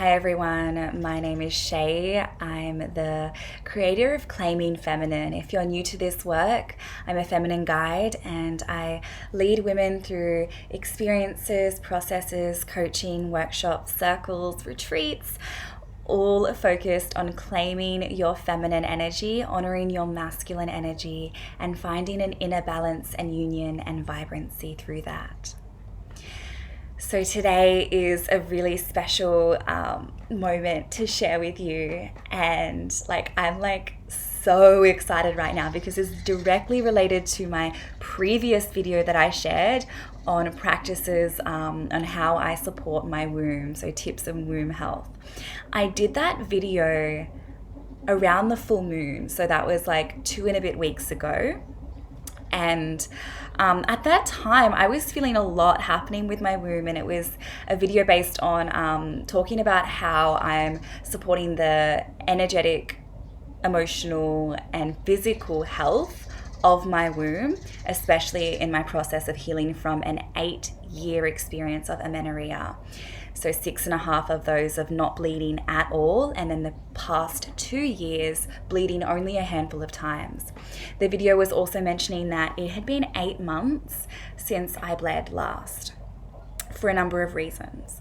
Hi everyone, my name is Shay. I'm the creator of Claiming Feminine. If you're new to this work, I'm a feminine guide and I lead women through experiences, processes, coaching, workshops, circles, retreats, all focused on claiming your feminine energy, honoring your masculine energy, and finding an inner balance and union and vibrancy through that. So today is a really special moment to share with you, and I'm so excited right now because it's directly related to my previous video that I shared on practices on how I support my womb, so tips on womb health. I did that video around the full moon, so that was 2 and a bit weeks ago. And at that time, I was feeling a lot happening with my womb, and it was a video based on talking about how I'm supporting the energetic, emotional, and physical health of my womb, especially in my process of healing from an 8-year experience of amenorrhea. So 6.5 of those of not bleeding at all, and in the past 2 years, bleeding only a handful of times. The video was also mentioning that it had been 8 months since I bled last, for a number of reasons.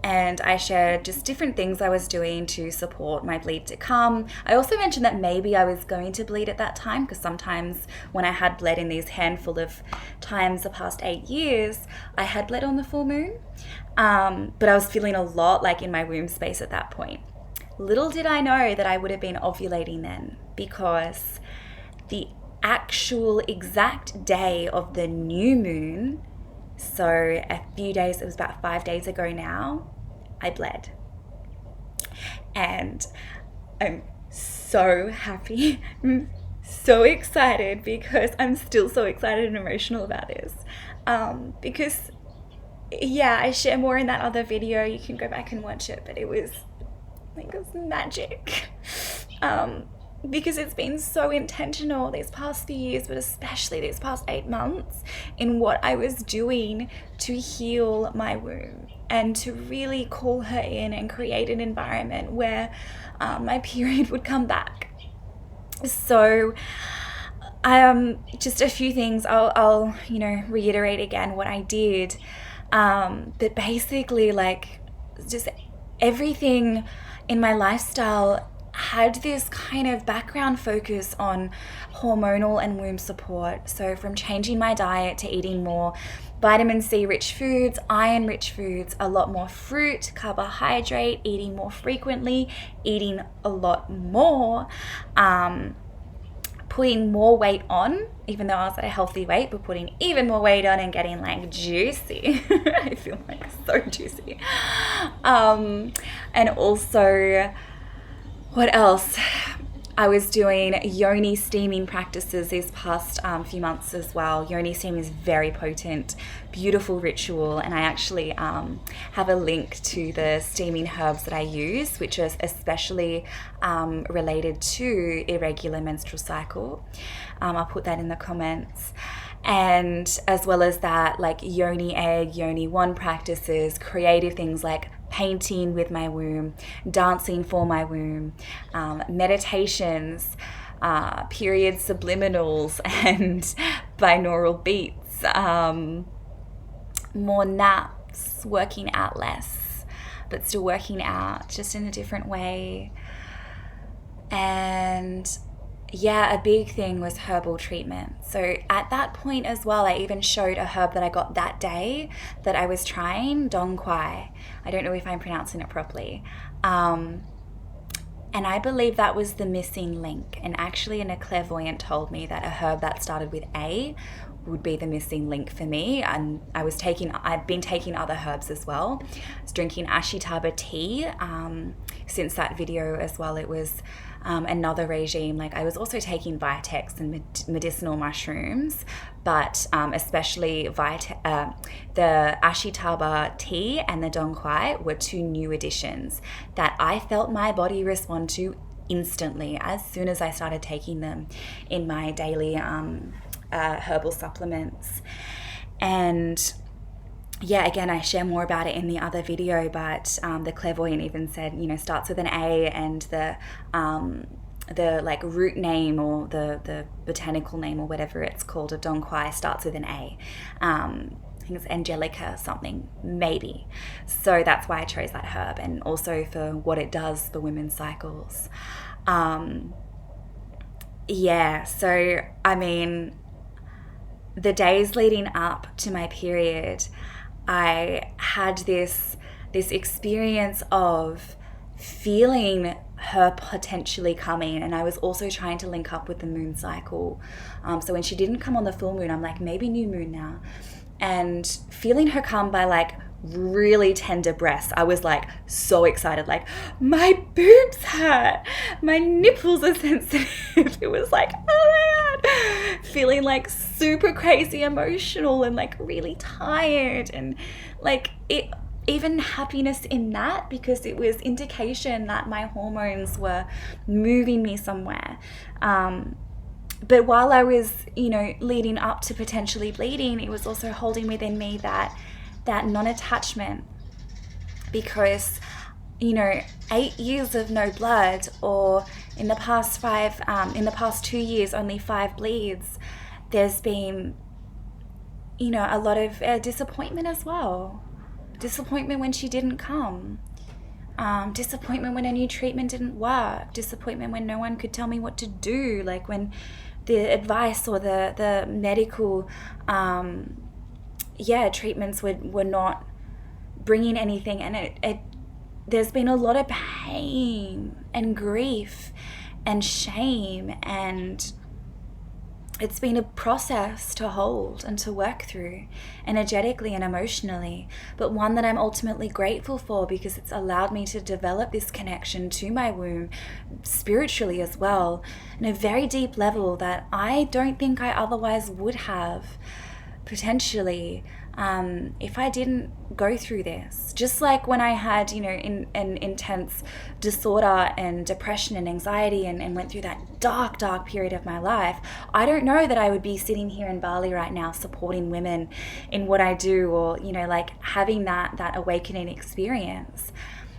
And I shared just different things I was doing to support my bleed to come. I also mentioned that maybe I was going to bleed at that time, because sometimes when I had bled in these handful of times the past 8 years, I had bled on the full moon. But I was feeling a lot in my womb space at that point. Little did I know that I would have been ovulating then, because the actual exact day of the new moon, so a few days, it was about 5 days ago now, I bled. And I'm so happy, I'm so excited, because I'm still so excited and emotional about this. Because I share more in that other video. You can go back and watch it, but it was magic. Because it's been so intentional these past few years, but especially these past 8 months, in what I was doing to heal my womb and to really call her in and create an environment where my period would come back. So just a few things I'll reiterate again what I did, but basically just everything in my lifestyle had this kind of background focus on hormonal and womb support. So from changing my diet to eating more vitamin C rich foods, iron rich foods, a lot more fruit, carbohydrate, eating more frequently, eating a lot more, putting more weight on, even though I was at a healthy weight, but putting even more weight on and getting juicy. I feel so juicy. And also, what else? I was doing yoni steaming practices these past few months as well. Yoni steaming is very potent, beautiful ritual, and I actually have a link to the steaming herbs that I use, which is especially related to irregular menstrual cycle. I'll put that in the comments. And as well as that, yoni egg, yoni wand practices, creative things like painting with my womb, dancing for my womb, meditations, period subliminals and binaural beats, more naps, working out less, but still working out just in a different way. And a big thing was herbal treatment. So at that point as well, I even showed a herb that I got that day that I was trying, dong quai. I don't know if I'm pronouncing it properly. And I believe that was the missing link. And actually, a clairvoyant told me that a herb that started with A would be the missing link for me. And I've been taking other herbs as well. I was drinking ashitaba tea since that video as well. It was another regime. I was also taking Vitex and medicinal mushrooms, but especially the ashitaba tea and the dong quai were 2 new additions that I felt my body respond to instantly as soon as I started taking them in my daily herbal supplements. And yeah, again, I share more about it in the other video, but the clairvoyant even said, starts with an A, and the like root name, or the botanical name, or whatever it's called, of Dong Quai starts with an A. I think it's Angelica something, maybe. So that's why I chose that herb, and also for what it does for women's cycles. Yeah, so I mean, the days leading up to my period, I had this experience of feeling her potentially coming, and I was also trying to link up with the moon cycle. So when she didn't come on the full moon, I'm like, maybe new moon now. And feeling her come by like really tender breaths, I was like so excited, like my boobs hurt, my nipples are sensitive. It was like, oh my God, feeling like super crazy emotional and like really tired, and like it, even happiness in that, because it was indication that my hormones were moving me somewhere. But while I was, leading up to potentially bleeding, it was also holding within me that non-attachment, because, 8 years of no blood, or in the past 2 years, only 5 bleeds, there's been, a lot of disappointment as well. Disappointment when she didn't come. Disappointment when a new treatment didn't work. Disappointment when no one could tell me what to do. Like when the advice or the medical treatments were not bringing anything. And there's been a lot of pain and grief and shame, and it's been a process to hold and to work through energetically and emotionally, but one that I'm ultimately grateful for, because it's allowed me to develop this connection to my womb spiritually as well, on a very deep level that I don't think I otherwise would have, potentially, if I didn't go through this. Just like when I had, an intense disorder and depression and anxiety, and went through that dark period of my life, I don't know that I would be sitting here in Bali right now supporting women in what I do, or, like having that awakening experience.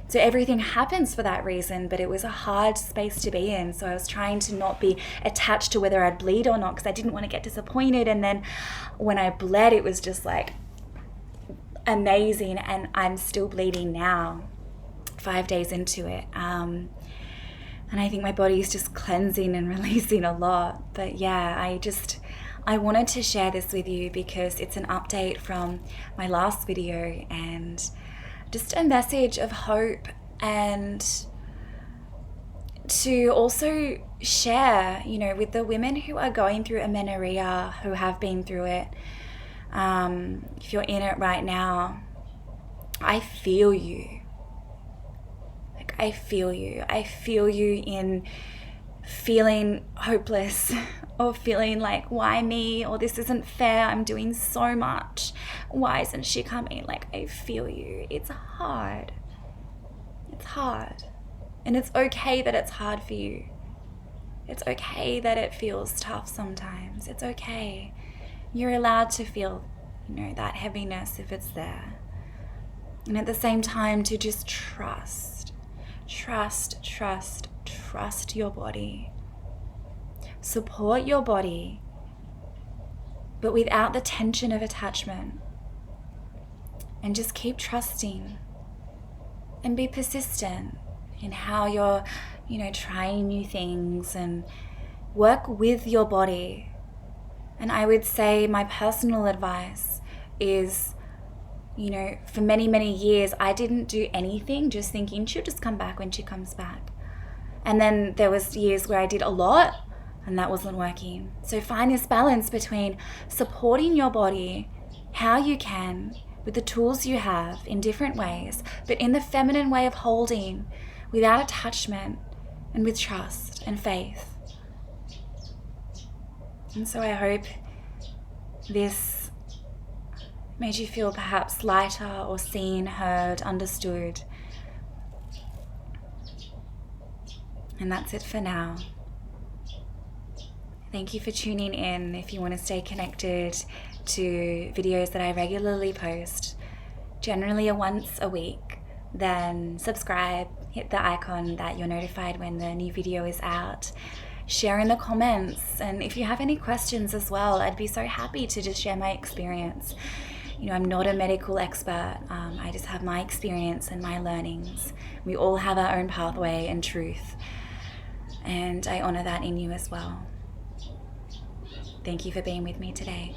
So everything happens for that reason, but it was a hard space to be in. So I was trying to not be attached to whether I'd bleed or not, because I didn't want to get disappointed. And then when I bled, it was just like amazing. And I'm still bleeding now, 5 days into it. And I think my body is just cleansing and releasing a lot. But yeah, I wanted to share this with you because it's an update from my last video, and just a message of hope, and to also share, with the women who are going through amenorrhea, who have been through it. If you're in it right now, I feel you. Like, I feel you. I feel you in feeling hopeless, or feeling like, why me? Or this isn't fair. I'm doing so much. Why isn't she coming? Like, I feel you. It's hard. It's hard. And it's okay that it's hard for you. It's okay that it feels tough sometimes. It's okay. You're allowed to feel, that heaviness if it's there. And at the same time, to just trust your body. Support your body, but without the tension of attachment. And just keep trusting, and be persistent in how you're, trying new things, and work with your body. And I would say my personal advice is, for many, many years, I didn't do anything, just thinking she'll just come back when she comes back. And then there was years where I did a lot, and that wasn't working. So find this balance between supporting your body how you can, with the tools you have in different ways, but in the feminine way of holding, without attachment, and with trust and faith. And so I hope this made you feel perhaps lighter, or seen, heard, understood. And that's it for now. Thank you for tuning in. If you want to stay connected to videos that I regularly post, generally a once a week, then subscribe, hit the icon that you're notified when the new video is out. Share in the comments, and if you have any questions as well, I'd be so happy to just share my experience. I'm not a medical expert. I just have my experience and my learnings. We all have our own pathway and truth, and I honor that in you as well. Thank you for being with me today.